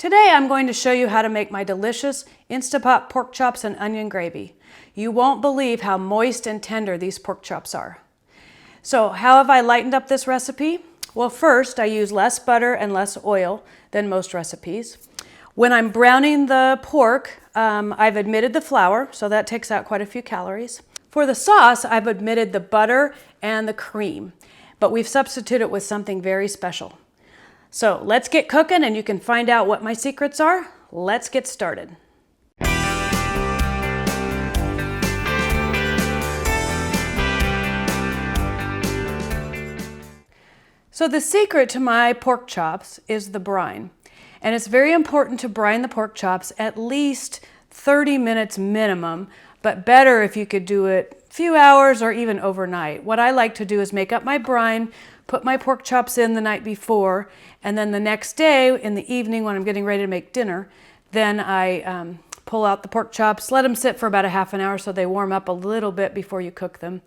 Today I'm going to show you how to make my delicious Instapot pork chops and onion gravy. You won't believe how moist and tender these pork chops are. So how have I lightened up this recipe? Well, first I use less butter and less oil than most recipes. When I'm browning the pork, I've omitted the flour, so that takes out quite a few calories. For the sauce, I've omitted the butter and the cream, but we've substituted it with something very special. So let's get cooking and you can find out what my secrets are. Let's get started. So the secret to my pork chops is the brine. And it's very important to brine the pork chops at least 30 minutes minimum, but better if you could do it a few hours or even overnight. What I like to do is make up my brine, put my pork chops in the night before, and then the next day in the evening when I'm getting ready to make dinner, then I pull out the pork chops, let them sit for about a half an hour so they warm up a little bit before you cook them,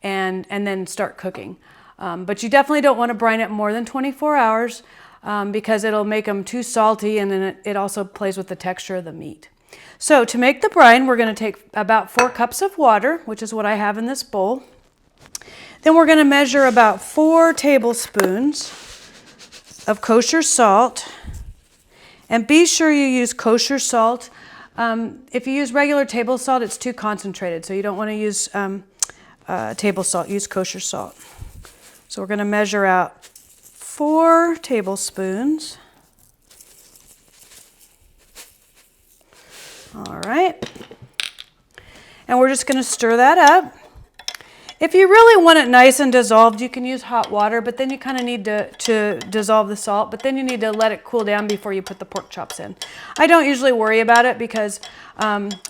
and then start cooking. But you definitely don't want to brine it more than 24 hours because it'll make them too salty, and then it also plays with the texture of the meat. So to make the brine, we're going to take about 4 cups of water, which is what I have in this bowl. Then we're going to measure about 4 tablespoons of kosher salt. And be sure you use kosher salt. If you use regular table salt, it's too concentrated, so you don't want to use table salt. Use kosher salt. So we're going to measure out 4 tablespoons. All right. And we're just going to stir that up. If you really want it nice and dissolved, you can use hot water, but then you kind of need to dissolve the salt, but then you need to let it cool down before you put the pork chops in. I don't usually worry about it because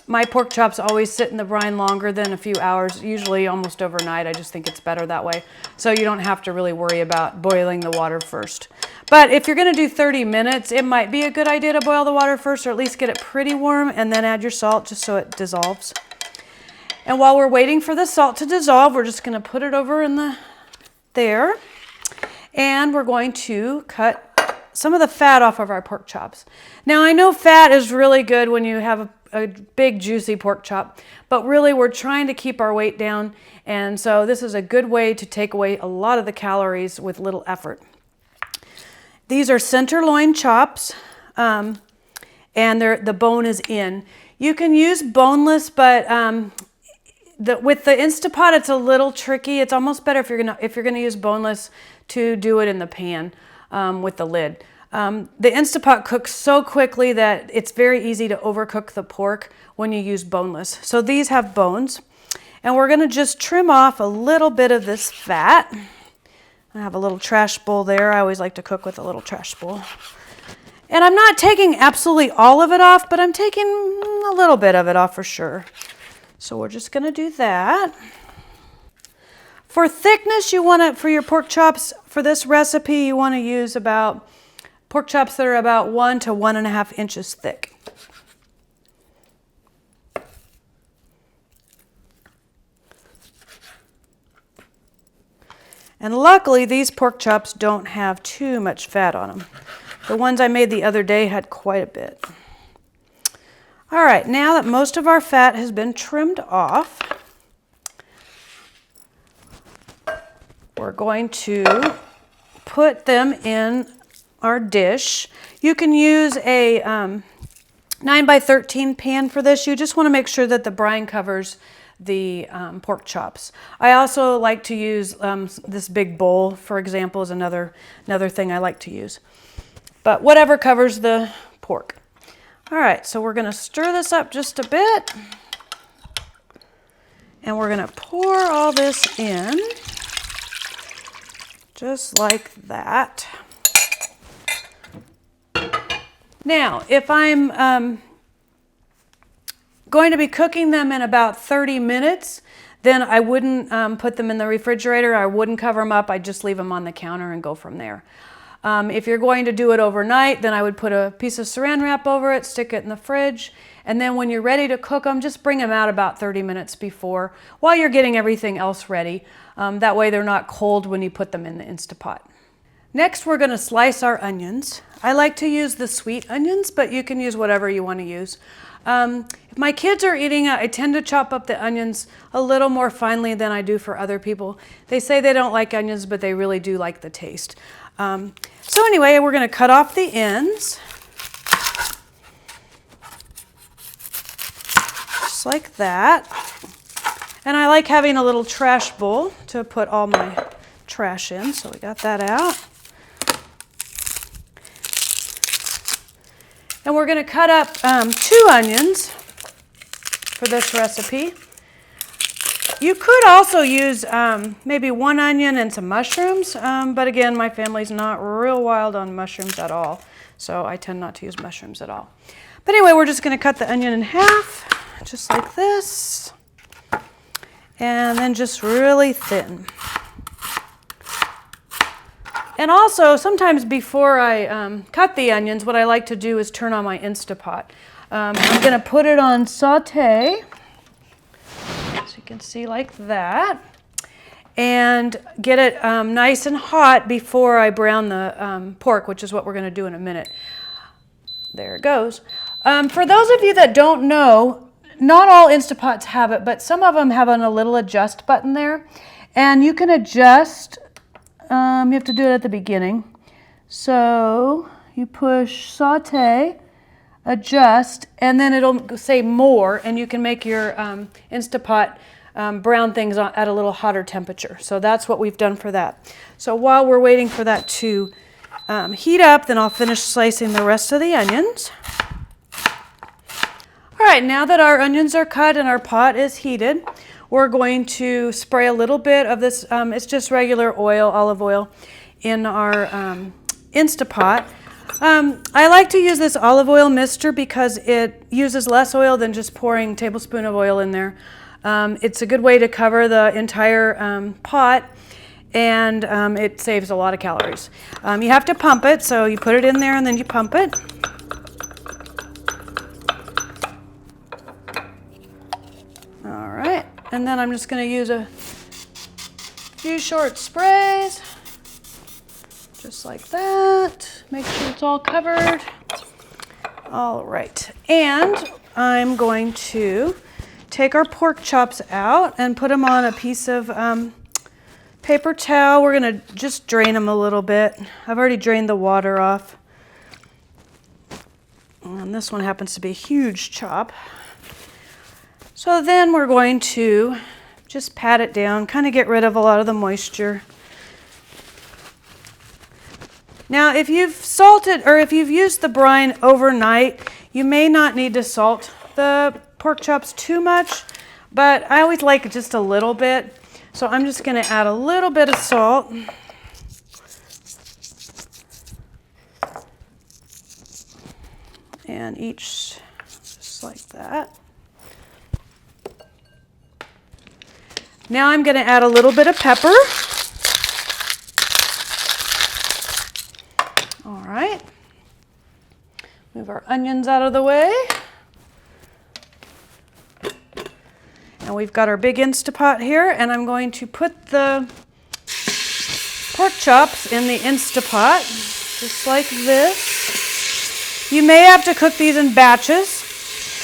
my pork chops always sit in the brine longer than a few hours, usually almost overnight. I just think it's better that way. So you don't have to really worry about boiling the water first. But if you're going to do 30 minutes, it might be a good idea to boil the water first, or at least get it pretty warm and then add your salt just so it dissolves. And while we're waiting for the salt to dissolve, we're just going to put it over in there. And we're going to cut some of the fat off of our pork chops. Now I know fat is really good when you have a big juicy pork chop, but really we're trying to keep our weight down. And so this is a good way to take away a lot of the calories with little effort. These are center loin chops, and the bone is in. You can use boneless, but with the Instapot, it's a little tricky. It's almost better if you're gonna use boneless to do it in the pan with the lid. The Instapot cooks so quickly that it's very easy to overcook the pork when you use boneless. So these have bones, and we're gonna just trim off a little bit of this fat. I have a little trash bowl there. I always like to cook with a little trash bowl. And I'm not taking absolutely all of it off, but I'm taking a little bit of it off for sure. So we're just going to do that. For thickness, for your pork chops, for this recipe, you want to use about pork chops that are about 1 to 1.5 inches thick. And luckily, these pork chops don't have too much fat on them. The ones I made the other day had quite a bit. All right, now that most of our fat has been trimmed off, we're going to put them in our dish. You can use a 9x13 pan for this. You just want to make sure that the brine covers the pork chops. I also like to use this big bowl, for example, is another thing I like to use. But whatever covers the pork. All right, so we're going to stir this up just a bit. And we're going to pour all this in, just like that. Now, if I'm going to be cooking them in about 30 minutes, then I wouldn't put them in the refrigerator. I wouldn't cover them up. I'd just leave them on the counter and go from there. If you're going to do it overnight, then I would put a piece of saran wrap over it, stick it in the fridge, and then when you're ready to cook them, just bring them out about 30 minutes before while you're getting everything else ready. That way they're not cold when you put them in the Instapot. Next, we're going to slice our onions. I like to use the sweet onions, but you can use whatever you want to use. If my kids are eating it, I tend to chop up the onions a little more finely than I do for other people. They say they don't like onions, but they really do like the taste. So anyway, we're going to cut off the ends. Just like that. And I like having a little trash bowl to put all my trash in, so we got that out. And we're going to cut up 2 onions for this recipe. You could also use maybe 1 onion and some mushrooms, but again, my family's not real wild on mushrooms at all, so I tend not to use mushrooms at all. But anyway, we're just going to cut the onion in half, just like this, and then just really thin. And also, sometimes before I cut the onions, what I like to do is turn on my Instapot. I'm going to put it on saute, so you can see like that, and get it nice and hot before I brown the pork, which is what we're going to do in a minute. There it goes. For those of you that don't know, not all Instapots have it, but some of them have a little adjust button there, and you can adjust. You have to do it at the beginning. So you push saute, adjust, and then it'll say more, and you can make your Instapot brown things at a little hotter temperature. So that's what we've done for that. So while we're waiting for that to heat up, then I'll finish slicing the rest of the onions. All right, now that our onions are cut and our pot is heated, we're going to spray a little bit of this, it's just regular oil, olive oil, in our Instapot. I like to use this olive oil mister because it uses less oil than just pouring a tablespoon of oil in there. It's a good way to cover the entire pot, and it saves a lot of calories. You have to pump it, so you put it in there and then you pump it. All right. And then I'm just going to use a few short sprays, just like that. Make sure it's all covered. All right, and I'm going to take our pork chops out and put them on a piece of paper towel. We're going to just drain them a little bit. I've already drained the water off. And this one happens to be a huge chop. So then we're going to just pat it down, kind of get rid of a lot of the moisture. Now, if you've salted or if you've used the brine overnight, you may not need to salt the pork chops too much, but I always like just a little bit. So I'm just going to add a little bit of salt. And each just like that. Now I'm going to add a little bit of pepper. All right. Move our onions out of the way. And we've got our big Instapot here, and I'm going to put the pork chops in the Instapot, just like this. You may have to cook these in batches,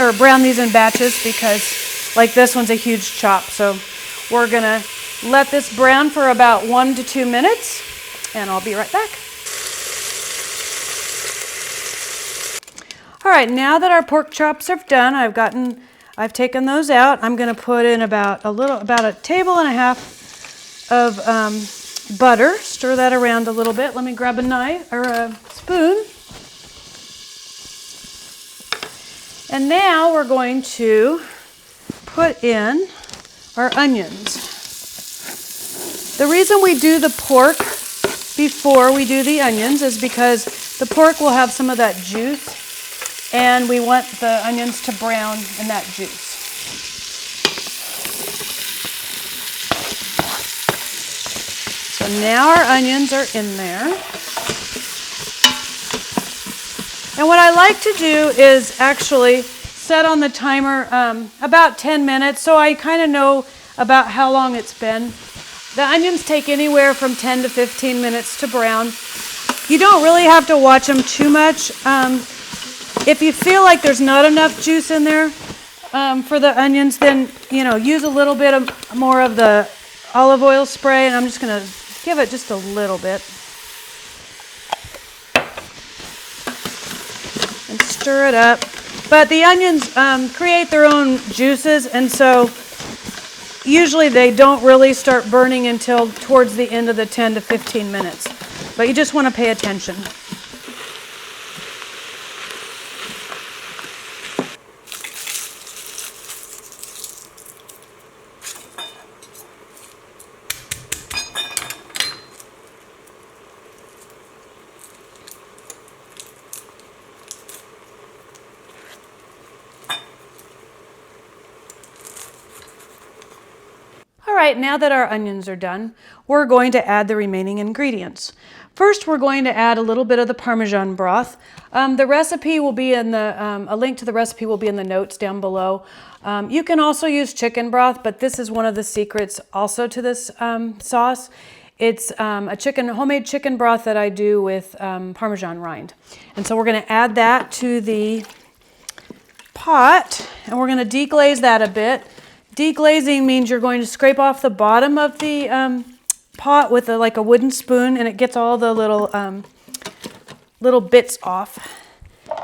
or brown these in batches, because like this one's a huge chop, so we're going to let this brown for about 1 to 2 minutes, and I'll be right back. All right, now that our pork chops are done, I've taken those out. I'm going to put in about a table and a half of butter. Stir that around a little bit. Let me grab a knife or a spoon. And now we're going to put in our onions. The reason we do the pork before we do the onions is because the pork will have some of that juice, and we want the onions to brown in that juice. So now our onions are in there. And what I like to do is actually set on the timer about 10 minutes, so I kind of know about how long it's been. The onions take anywhere from 10 to 15 minutes to brown. You don't really have to watch them too much. If you feel like there's not enough juice in there for the onions, then use a little bit more of the olive oil spray, and I'm just going to give it just a little bit and stir it up. But the onions create their own juices, and so usually they don't really start burning until towards the end of the 10 to 15 minutes. But you just want to pay attention. All right, now that our onions are done, we're going to add the remaining ingredients. First, we're going to add a little bit of the Parmesan broth. The recipe will be in the, a link to the recipe will be in the notes down below. You can also use chicken broth, but this is one of the secrets also to this sauce. It's a homemade chicken broth that I do with Parmesan rind. And so we're going to add that to the pot, and we're going to deglaze that a bit. Deglazing means you're going to scrape off the bottom of the pot with like a wooden spoon, and it gets all the little bits off.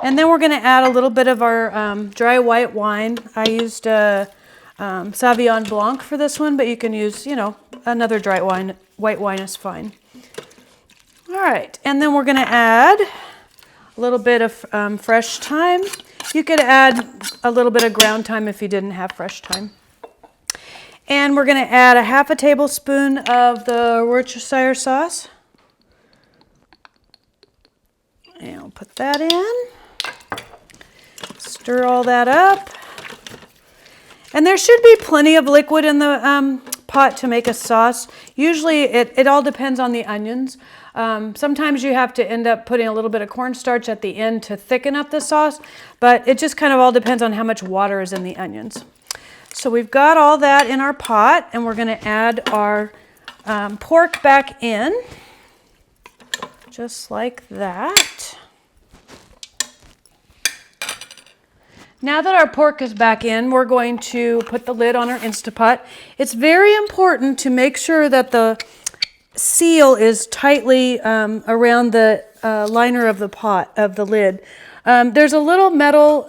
And then we're going to add a little bit of our dry white wine. I used Sauvignon Blanc for this one, but you can use, another dry wine. White wine is fine. All right, and then we're going to add a little bit of fresh thyme. You could add a little bit of ground thyme if you didn't have fresh thyme. And we're going to add a half a tablespoon of the Worcestershire sauce. And we'll put that in. Stir all that up. And there should be plenty of liquid in the pot to make a sauce. Usually it all depends on the onions. Sometimes you have to end up putting a little bit of cornstarch at the end to thicken up the sauce, but it just kind of all depends on how much water is in the onions. So we've got all that in our pot, and we're going to add our pork back in, just like that. Now that our pork is back in, we're going to put the lid on our Instapot. It's very important to make sure that the seal is tightly around the liner of the pot, of the lid. There's a little metal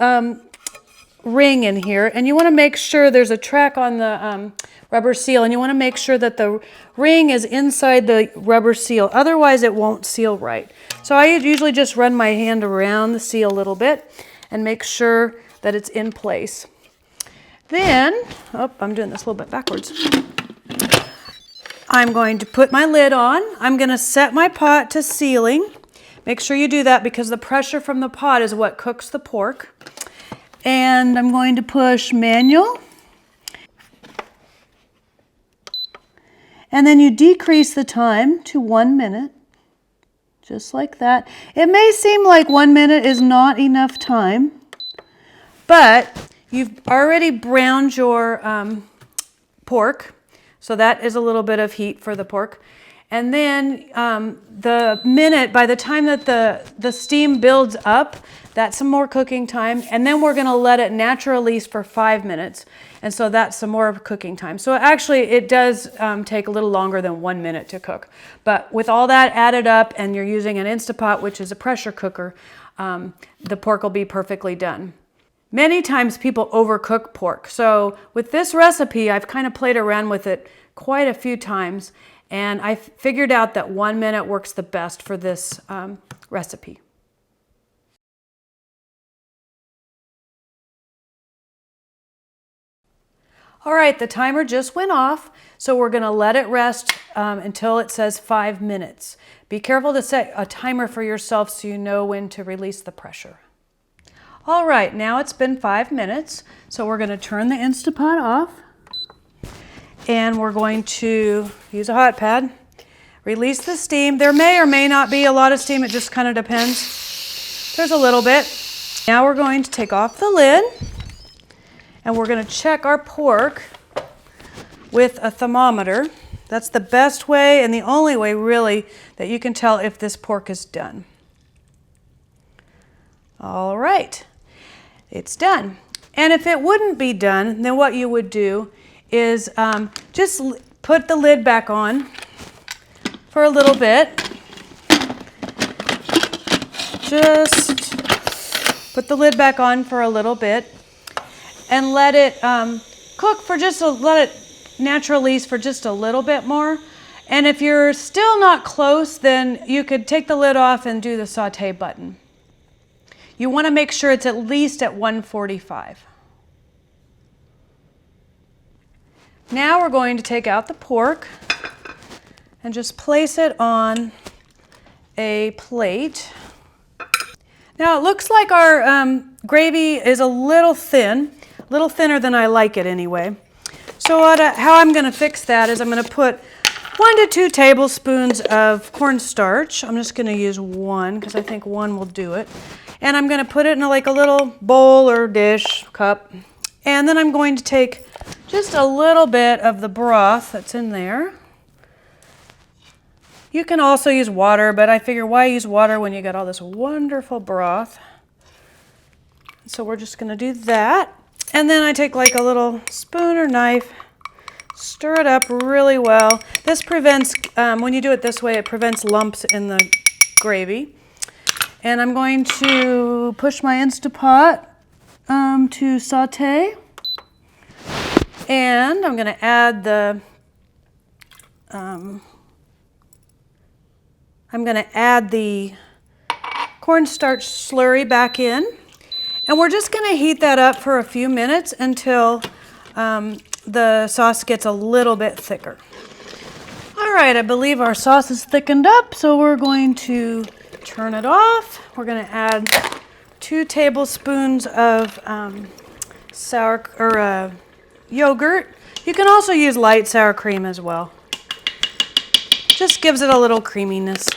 ring in here, and you want to make sure there's a track on the rubber seal, and you want to make sure that the ring is inside the rubber seal. Otherwise, it won't seal right. So I usually just run my hand around the seal a little bit and make sure that it's in place. Then, I'm doing this a little bit backwards. I'm going to put my lid on. I'm going to set my pot to sealing. Make sure you do that because the pressure from the pot is what cooks the pork. And I'm going to push manual. And then you decrease the time to 1 minute, just like that. It may seem like 1 minute is not enough time, but you've already browned your pork, so that is a little bit of heat for the pork. And then by the time that the steam builds up, that's some more cooking time. And then we're going to let it naturally release for 5 minutes. And so that's some more cooking time. So actually it does take a little longer than 1 minute to cook. But with all that added up, and you're using an Instapot, which is a pressure cooker, the pork will be perfectly done. Many times people overcook pork. So with this recipe, I've kind of played around with it quite a few times. And I figured out that 1 minute works the best for this recipe. All right, the timer just went off, so we're going to let it rest until it says 5 minutes. Be careful to set a timer for yourself so you know when to release the pressure. All right, now it's been 5 minutes, so we're going to turn the Instapot off. And we're going to use a hot pad, release the steam. There may or may not be a lot of steam, it just kind of depends. There's a little bit. Now we're going to take off the lid, and we're going to check our pork with a thermometer. That's the best way and the only way really that you can tell if this pork is done. All right, it's done. And if it wouldn't be done, then what you would do is just put the lid back on for a little bit. Just put the lid back on for a little bit and let it cook for let it naturally for just a little bit more. And if you're still not close, then you could take the lid off and do the saute button. You want to make sure it's at least at 145. Now we're going to take out the pork and just place it on a plate. Now it looks like our gravy is a little thin, a little thinner than I like it anyway. So how I'm going to fix that is I'm going to put 1 to 2 tablespoons of cornstarch. I'm just going to use 1 because I think 1 will do it. And I'm going to put it in like a little bowl or dish, cup. And then I'm going to take just a little bit of the broth that's in there. You can also use water, but I figure why use water when you got all this wonderful broth? So we're just going to do that. And then I take like a little spoon or knife, stir it up really well. This prevents, when you do it this way, it prevents lumps in the gravy. And I'm going to push my Instapot to saute. And I'm going to add the cornstarch slurry back in. And we're just going to heat that up for a few minutes until the sauce gets a little bit thicker. All right, I believe our sauce is thickened up, so we're going to turn it off. We're going to add 2 tablespoons of yogurt. You can also use light sour cream as well. Just gives it a little creaminess.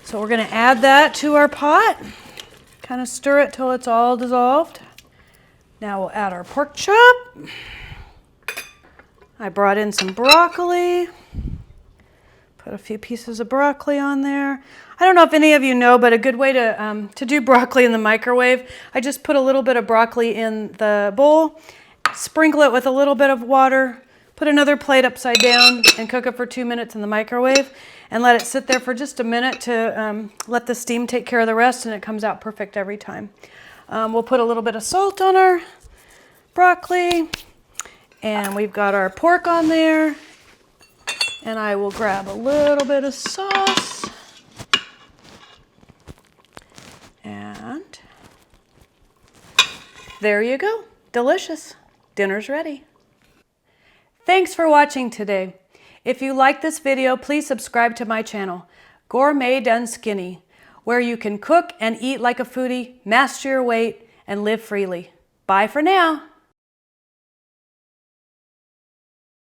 So we're going to add that to our pot. Kind of stir it till it's all dissolved. Now we'll add our pork chop. I brought in some broccoli. Put a few pieces of broccoli on there. I don't know if any of you know, but a good way to do broccoli in the microwave, I just put a little bit of broccoli in the bowl, sprinkle it with a little bit of water, put another plate upside down, and cook it for 2 minutes in the microwave, and let it sit there for just a minute to let the steam take care of the rest, and it comes out perfect every time. We'll put a little bit of salt on our broccoli, and we've got our pork on there. And I will grab a little bit of sauce. And there you go. Delicious. Dinner's ready. Thanks for watching today. If you like this video, please subscribe to my channel, Gourmet Done Skinny, where you can cook and eat like a foodie, master your weight, and live freely. Bye for now.